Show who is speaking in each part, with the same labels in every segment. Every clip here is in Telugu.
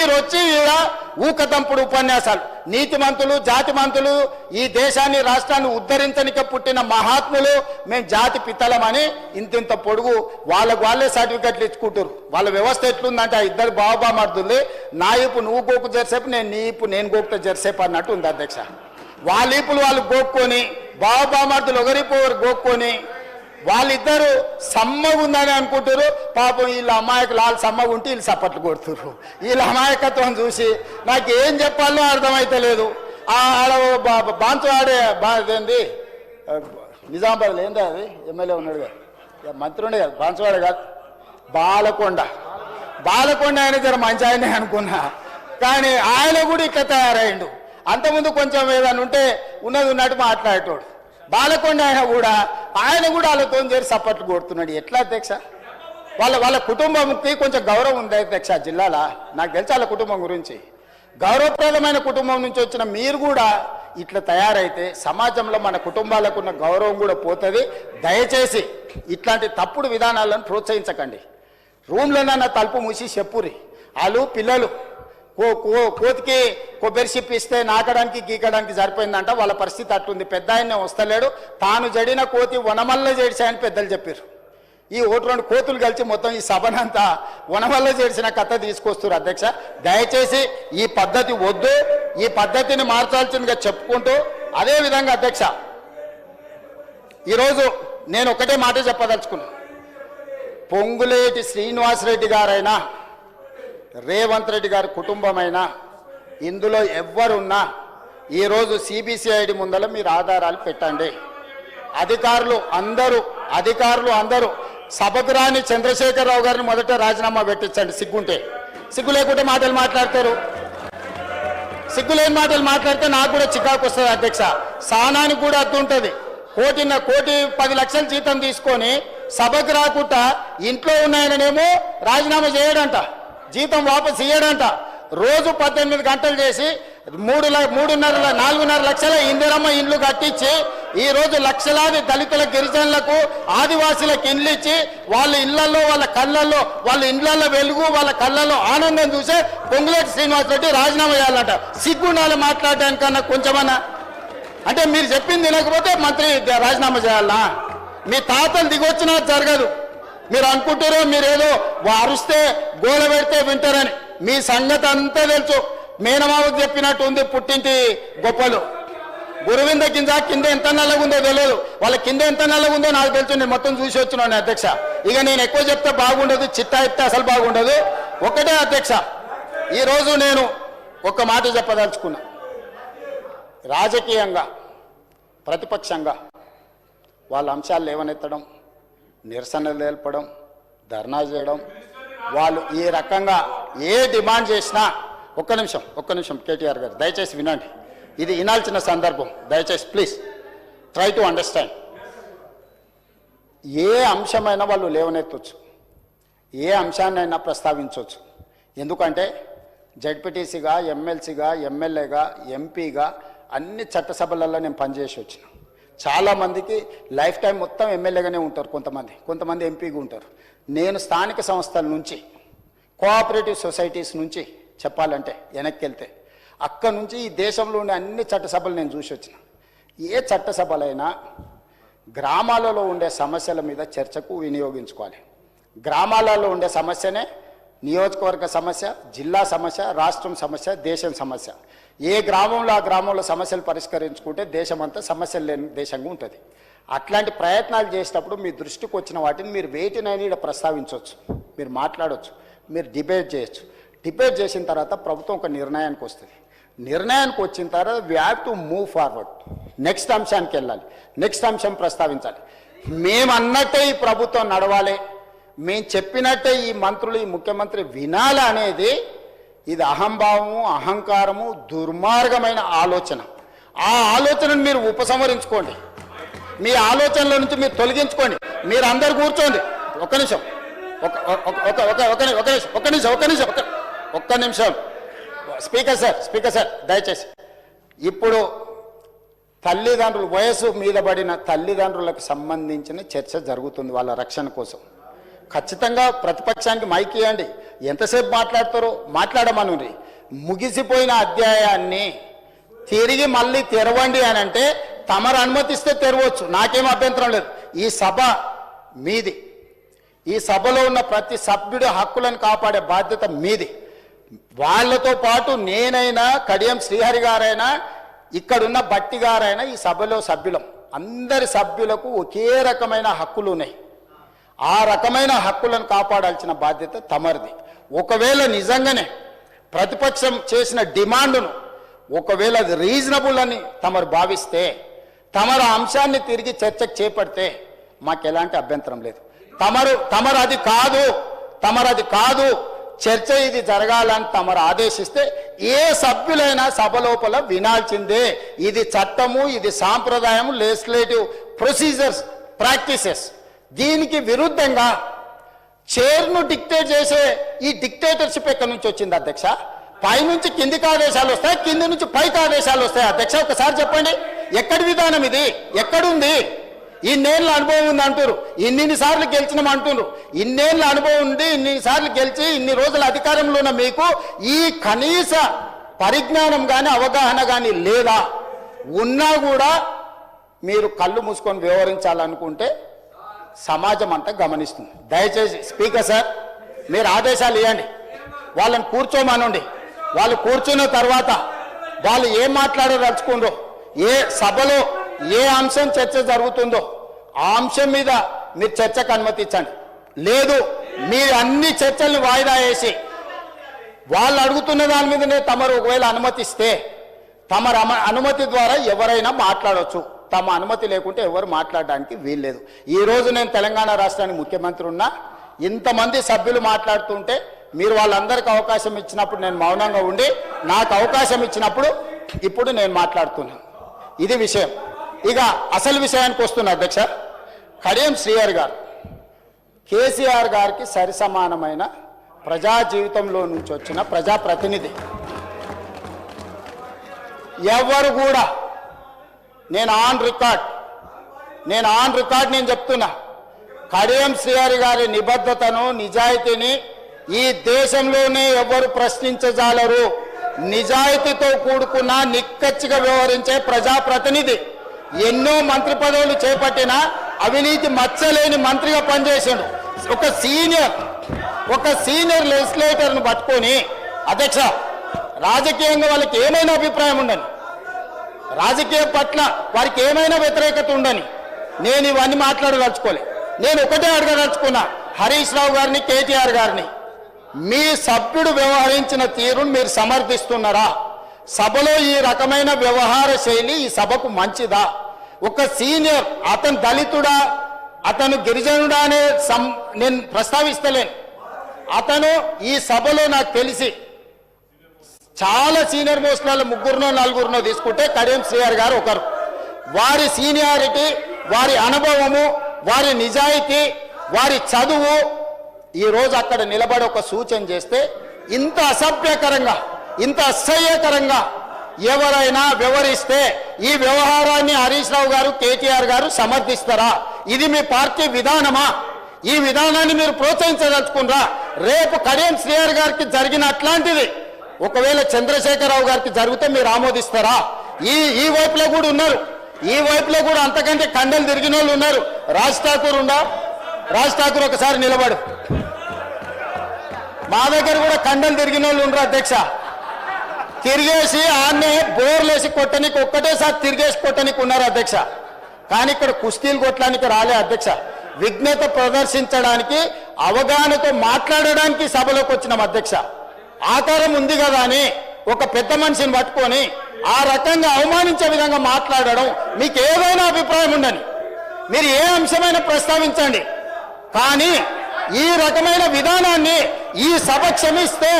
Speaker 1: మీరు వచ్చి ఈడ ఊకదంపుడు ఉపన్యాసాలు, నీతిమంతులు జాతిమంతులు, ఈ దేశాన్ని రాష్ట్రాన్ని ఉద్ధరించనిక పుట్టిన మహాత్ములు, మేము జాతి పిత్తలమని ఇంతింత పొడుగు వాళ్ళే సర్టిఫికెట్లు ఇచ్చుకుంటారు. వాళ్ళ వ్యవస్థ ఎట్లుందంటే ఆ ఇద్దరు బాబామర్దులు, నా ఇప్పు నువ్వు గోకు జరిసేపు నేను గోకుతా జరిసేపు అన్నట్టు ఉంది అధ్యక్ష. వాళ్ళ ఇప్పులు వాళ్ళు గోక్కొని బాబామర్దులు ఒకరిపు గోక్కొని వాళ్ళిద్దరు సమ్మగా ఉందని అనుకుంటారు. పాపం వీళ్ళ అమాయకులు వాళ్ళు సమ్మగా ఉంటే వీళ్ళు చప్పట్లు కొడుతున్నారు. వీళ్ళ అమాయకత్వం చూసి నాకు ఏం చెప్పాలో అర్థమైతే లేదు. ఆడ బాన్సువాడే ఏంది నిజామాబాద్లో ఏందా అది ఎమ్మెల్యే ఉన్నాడు కదా, మంత్రి ఉండే కదా, బాన్సువాడే కాదు బాలకొండ ఆయన జర మంచి ఆయనే అనుకున్నా, కానీ ఆయన కూడా ఇక్కడ తయారైండు. అంతకుముందు కొంచెం ఏదైనా ఉంటే ఉన్నది ఉన్నట్టు మాట్లాడేటోడు. బాలకొండ ఆయన కూడా వాళ్ళతో చేరి సపోర్ట్లు కొడుతున్నాడు. ఎట్లా అధ్యక్ష? వాళ్ళ కుటుంబంకి కొంచెం గౌరవం ఉంది అధ్యక్ష జిల్లాలో. నాకు తెలుసు వాళ్ళ కుటుంబం గురించి. గౌరవప్రదమైన కుటుంబం నుంచి వచ్చిన మీరు కూడా ఇట్లా తయారైతే సమాజంలో మన కుటుంబాలకు ఉన్న గౌరవం కూడా పోతుంది. దయచేసి ఇట్లాంటి తప్పుడు విధానాలను ప్రోత్సహించకండి. రూమ్లోనన్నా తలుపు మూసి చెప్పురి. వాళ్ళు పిల్లలు కోతికి కొబ్బరి చిప్పి ఇస్తే నాకడానికి గీకడానికి సరిపోయిందంట. వాళ్ళ పరిస్థితి అట్లుంది. పెద్ద ఆయనే వస్తలేడు, తాను జడిన కోతి వనమల్ల చేడిసాయని పెద్దలు చెప్పారు. ఈ 1-2 కోతులు కలిసి మొత్తం ఈ సభనంతా వనమల్ల చేడిసిన కథ తీసుకొస్తారు అధ్యక్ష. దయచేసి ఈ పద్ధతి వద్దు, ఈ పద్ధతిని మార్చాల్సిందిగా చెప్పుకుంటూ, అదేవిధంగా అధ్యక్ష ఈరోజు నేను ఒకటే మాట చెప్పదలుచుకున్నా. పొంగులేటి శ్రీనివాసరెడ్డి గారైనా రేవంత్ రెడ్డి గారి కుటుంబమైనా ఇందులో ఎవ్వరున్నా ఈరోజు సిబిసిఐడి ముందర మీరు ఆధారాలు పెట్టండి. అధికారులు అందరూ సభకు రాని చంద్రశేఖరరావు గారిని మొదట రాజీనామా పెట్టించండి. సిగ్గు లేకుంటే మాటలు మాట్లాడతారు. సిగ్గులేని మాటలు మాట్లాడితే నాకు కూడా చికాకు వస్తుంది అధ్యక్ష. సానానికి కూడా అర్థం ఉంటుంది. కోటి 10 లక్షల జీతం తీసుకొని సభకు రాకుండా ఇంట్లో ఉన్నాయననేమో రాజీనామా చేయడంట, జీతం వాపసు ఇయ్యడంట. రోజు 18 గంటలు చేసి 4.5 లక్షల ఇందిరమ్మ ఇండ్లు కట్టించి ఈ రోజు లక్షలాది దళితుల గిరిజనులకు ఆదివాసీలకు ఇండ్లు ఇచ్చి వాళ్ళ ఇళ్లలో వాళ్ళ ఇండ్లలో వెలుగు వాళ్ళ కళ్ళల్లో ఆనందం చూసే పొంగులేటి శ్రీనివాసరెడ్డి రాజీనామా చేయాలంట. సిగ్గుండాలి మాట్లాడడానికన్నా కొంచెమన్నా. అంటే మీరు చెప్పింది తినకపోతే మంత్రి రాజీనామా చేయాలనా? మీ తాతలు దిగొచ్చినా జరగదు. మీరు అనుకుంటారో మీరేదో అరుస్తే గోల పెడితే వింటారని. మీ సంగతి అంతా తెలుసు. మేనమావకు చెప్పినట్టు ఉంది పుట్టింటి గొప్పలు. గురువింద కింద ఎంత నల్లగుందో తెలియదు. వాళ్ళ కింద ఎంత నల్లగుందో నాకు తెలుసు. నేను మొత్తం చూసి వచ్చినాను అధ్యక్ష. ఇక నేను ఎక్కువ చెప్తే బాగుండదు, చిట్టా ఎత్తే అసలు బాగుండదు. ఒకటే అధ్యక్ష, ఈరోజు నేను ఒక మాట చెప్పదలుచుకున్నా. రాజకీయంగా ప్రతిపక్షంగా వాళ్ళ అంశాలు లేవనెత్తడం, నిరసనలు తెలపడం, ధర్నా చేయడం, వాళ్ళు ఈ రకంగా ఏ డిమాండ్ చేసినా ఒక్క నిమిషం కేటీఆర్ గారు దయచేసి వినండి. ఇది వినాల్సిన సందర్భం. దయచేసి ప్లీజ్ ట్రై టు అండర్స్టాండ్. ఏ అంశమైనా వాళ్ళు లేవనెత్తవచ్చు, ఏ అంశాన్నైనా ప్రస్తావించవచ్చు. ఎందుకంటే జడ్పీటీసీగా, ఎమ్మెల్సీగా, ఎమ్మెల్యేగా, ఎంపీగా అన్ని చట్టసభలలో నేను పనిచేసి వచ్చిన. చాలామందికి లైఫ్ టైం మొత్తం ఎమ్మెల్యేగానే ఉంటారు, కొంతమంది ఎంపీగా ఉంటారు. నేను స్థానిక సంస్థల నుంచి, కోఆపరేటివ్ సొసైటీస్ నుంచి చెప్పాలంటే వెనక్కి వెళ్తే అక్కడ నుంచి ఈ దేశంలో ఉండే అన్ని చట్టసభలు నేను చూసి వచ్చిన. ఏ చట్టసభలైనా గ్రామాలలో ఉండే సమస్యల మీద చర్చకు వినియోగించుకోవాలి. గ్రామాలలో ఉండే సమస్యనే నియోజకవర్గ సమస్య, జిల్లా సమస్య, రాష్ట్రం సమస్య, దేశం సమస్య. ఏ గ్రామంలో ఆ గ్రామంలో సమస్యలు పరిష్కరించుకుంటే దేశమంతా సమస్యలు లేని దేశంగా ఉంటుంది. అట్లాంటి ప్రయత్నాలు చేసేటప్పుడు మీ దృష్టికి వచ్చిన వాటిని మీరు వేటినైనా ఇక్కడ ప్రస్తావించవచ్చు, మీరు మాట్లాడవచ్చు, మీరు డిబేట్ చేయొచ్చు. డిబేట్ చేసిన తర్వాత ప్రభుత్వం ఒక నిర్ణయానికి వస్తుంది. నిర్ణయానికి వచ్చిన తర్వాత we have to move forward. Next అంశానికి వెళ్ళాలి, నెక్స్ట్ అంశం ప్రస్తావించాలి. మేము అన్నట్టే ఈ ప్రభుత్వం నడవాలి, మేము చెప్పినట్టే ఈ మంత్రులు, ఈ ముఖ్యమంత్రి వినాలి అనేది ఇది అహంభావము, అహంకారము, దుర్మార్గమైన ఆలోచన. ఆ ఆలోచనను మీరు ఉపసంహరించుకోండి. మీ ఆలోచనల నుంచి మీరు తొలగించుకోండి. మీరు అందరు కూర్చోండి. ఒక్క నిమిషం స్పీకర్ సార్ దయచేసి. ఇప్పుడు తల్లిదండ్రులు, వయసు మీద పడిన తల్లిదండ్రులకు సంబంధించిన చర్చ జరుగుతుంది వాళ్ళ రక్షణ కోసం. ఖచ్చితంగా ప్రతిపక్షానికి మైక్ ఇవ్వండి. ఎంతసేపు మాట్లాడతారో మాట్లాడమనురి. ముగిసిపోయిన అధ్యాయాన్ని తిరిగి మళ్ళీ తెరవండి అని అంటే తమరు అనుమతిస్తే తెరవచ్చు, నాకేం అభ్యంతరం లేదు. ఈ సభ మీది, ఈ సభలో ఉన్న ప్రతి సభ్యుడి హక్కులను కాపాడే బాధ్యత మీది. వాళ్ళతో పాటు నేనైనా, కడియం శ్రీహరి గారైనా, ఇక్కడున్న బట్టి గారైనా ఈ సభలో సభ్యులం. అందరి సభ్యులకు ఒకే రకమైన హక్కులు ఉన్నాయి. ఆ రకమైన హక్కులను కాపాడాల్సిన బాధ్యత తమరిది. ఒకవేళ నిజంగానే ప్రతిపక్షం చేసిన డిమాండ్ను ఒకవేళ అది రీజనబుల్ అని తమరు భావిస్తే, తమరు అంశాన్ని తిరిగి చర్చకు చేపడితే మాకు ఎలాంటి అభ్యంతరం లేదు. తమరు అది కాదు చర్చ ఇది జరగాలని తమరు ఆదేశిస్తే ఏ సభ్యులైనా సభ లోపల వినాల్సిందే. ఇది చట్టము, ఇది సాంప్రదాయము, లెజిస్లేటివ్ ప్రొసీజర్స్, ప్రాక్టీసెస్. దీనికి విరుద్ధంగా చైర్ను డిక్టేట్ చేసే ఈ డిక్టేటర్షిప్ ఎక్కడి నుంచి వచ్చింది అధ్యక్ష? పైనుంచి కిందికి ఆదేశాలు వస్తాయి, కింది నుంచి పైకి ఆదేశాలు వస్తాయి. అధ్యక్ష ఒకసారి చెప్పండి, ఎక్కడి విధానం ఇది? ఎక్కడుంది? ఇన్నేళ్ళ అనుభవం ఉంది అంటారు, ఇన్నిసార్లు గెలిచినాం అంటున్నారు. ఇన్నేళ్ళ అనుభవం ఉండి ఇన్నిసార్లు గెలిచి ఇన్ని రోజుల అధికారంలో ఉన్న మీకు ఈ కనీస పరిజ్ఞానం కానీ అవగాహన కానీ లేదా? ఉన్నా కూడా మీరు కళ్ళు మూసుకొని వ్యవహరించాలనుకుంటే సమాజం అంతా గమనిస్తుంది. దయచేసి స్పీకర్ సార్ మీరు ఆదేశాలు ఇవ్వండి, వాళ్ళని కూర్చోమనండి. వాళ్ళు కూర్చున్న తర్వాత వాళ్ళు ఏం మాట్లాడదలుచుకుందో, ఏ సభలో ఏ అంశం చర్చ జరుగుతుందో ఆ అంశం మీద మీరు చర్చకు అనుమతించండి. లేదు మీరు అన్ని చర్చల్ని వాయిదా వేసి వాళ్ళు అడుగుతున్న దాని మీదనే తమరు ఒకవేళ అనుమతిస్తే తమరు అనుమతి ద్వారా ఎవరైనా మాట్లాడవచ్చు. తమ అనుమతి లేకుంటే ఎవరు మాట్లాడడానికి వీల్లేదు. ఈరోజు నేను తెలంగాణ రాష్ట్రానికి ముఖ్యమంత్రి ఉన్నా, ఇంతమంది సభ్యులు మాట్లాడుతుంటే మీరు వాళ్ళందరికీ అవకాశం ఇచ్చినప్పుడు నేను మౌనంగా ఉండి, నాకు అవకాశం ఇచ్చినప్పుడు ఇప్పుడు నేను మాట్లాడుతున్నాను. ఇది విషయం. ఇక అసలు విషయానికి వస్తున్నా అధ్యక్ష. కడియం శ్రీహరి గారు కేసీఆర్ గారికి సరిసమానమైన ప్రజా జీవితంలో నుంచి వచ్చిన ప్రజాప్రతినిధి. ఎవరు కూడా నేను ఆన్ రికార్డ్ నేను చెప్తున్నా, కడియం శ్రీహరి గారి నిబద్ధతను, నిజాయితీని ఈ దేశంలోనే ఎవరు ప్రశ్నించజాలరు. నిజాయితీతో కూడుకున్న నిక్కచ్చిగా వ్యవహరించే ప్రజాప్రతినిధి. ఎన్నో మంత్రి పదవులు చేపట్టిన అవినీతి మచ్చలేని మంత్రిగా పనిచేసాడు. ఒక సీనియర్ లెజిస్లేటర్ను పట్టుకొని అధ్యక్ష రాజకీయంగా వాళ్ళకి ఏమైనా అభిప్రాయం ఉండని, రాజకీయం పట్ల వారికి ఏమైనా వ్యతిరేకత ఉండని నేను ఇవన్నీ మాట్లాడదలుచుకోలే. నేను ఒకటే అడగదలుచుకున్నా హరీష్ రావు గారిని, కేటీఆర్ గారిని, మీ సభ్యుడు వ్యవహరించిన తీరును మీరు సమర్థిస్తున్నారా? సభలో ఈ రకమైన వ్యవహార శైలి ఈ సభకు మంచిదా? ఒక సీనియర్, అతను దళితుడా, అతను గిరిజనుడా అనే నేను ప్రస్తావిస్తలేను. అతను ఈ సభలో నాకు తెలిసి చాలా సీనియర్ మోస్ట్లలో 3-4 తీసుకుంటే కడియం శ్రీహరి గారు ఒకరు. వారి సీనియారిటీ, వారి అనుభవము, వారి నిజాయితీ, వారి చదువు ఈరోజు అక్కడ నిలబడి ఒక సూచన చేస్తే ఇంత అసభ్యకరంగా, ఇంత అసహ్యకరంగా ఎవరైనా వ్యవహరిస్తే ఈ వ్యవహారాన్ని హరీష్ రావు గారు, కేటీఆర్ గారు సమర్థిస్తారా? ఇది మీ పార్టీ విధానమా? ఈ విధానాన్ని మీరు ప్రోత్సహించదలుచుకున్నారా? రేపు కడియం శ్రీహరి గారికి జరిగిన అట్లాంటిది ఒకవేళ చంద్రశేఖరరావు గారికి జరిగితే మీరు ఆమోదిస్తారా? ఈ వైపులో కూడా ఉన్నారు, ఈ వైపులో కూడా అంతకంటే కండలు తిరిగిన వాళ్ళు ఉన్నారు. రాజ్ ఠాకూర్ ఒకసారి నిలబడు. మా దగ్గర కూడా కండలు తిరిగిన వాళ్ళు ఉన్నారు అధ్యక్ష. తిరిగేసి ఆన్నే బోర్లేసి కొట్టనికి ఒక్కటేసారి తిరిగేసి కొట్టనికి ఉన్నారు అధ్యక్ష. కానీ ఇక్కడ కుస్తీలు కొట్టడానికి రాలే అధ్యక్ష. విఘ్నత ప్రదర్శించడానికి, అవగాహనతో మాట్లాడడానికి సభలోకి వచ్చినాం అధ్యక్ష. ఆకారం ఉంది కదా అని ఒక పెద్ద మనిషిని పట్టుకొని ఆ రకంగా అవమానించే విధంగా మాట్లాడడం, మీకు ఏదైనా అభిప్రాయం ఉండని మీరు ఏ అంశమైనా ప్రస్తావించండి. కానీ ఈ రకమైన విధానాన్ని ఈ సభ క్షమిస్తే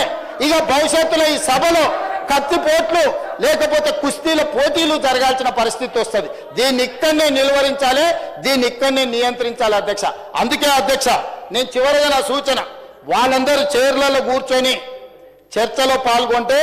Speaker 1: ఇక భవిష్యత్తులో ఈ సభలో కత్తిపోట్లు లేకపోతే కుస్తీల పోటీలు జరగాల్సిన పరిస్థితి వస్తుంది. దీన్ని ఇక్కడనే నిలువరించాలి, దీన్ని ఇక్కడనే నియంత్రించాలి అధ్యక్ష. అందుకే అధ్యక్ష నేను చివరిగా నా సూచన, వాళ్ళందరూ చైర్లలో కూర్చొని చర్చలో పాల్గొంటే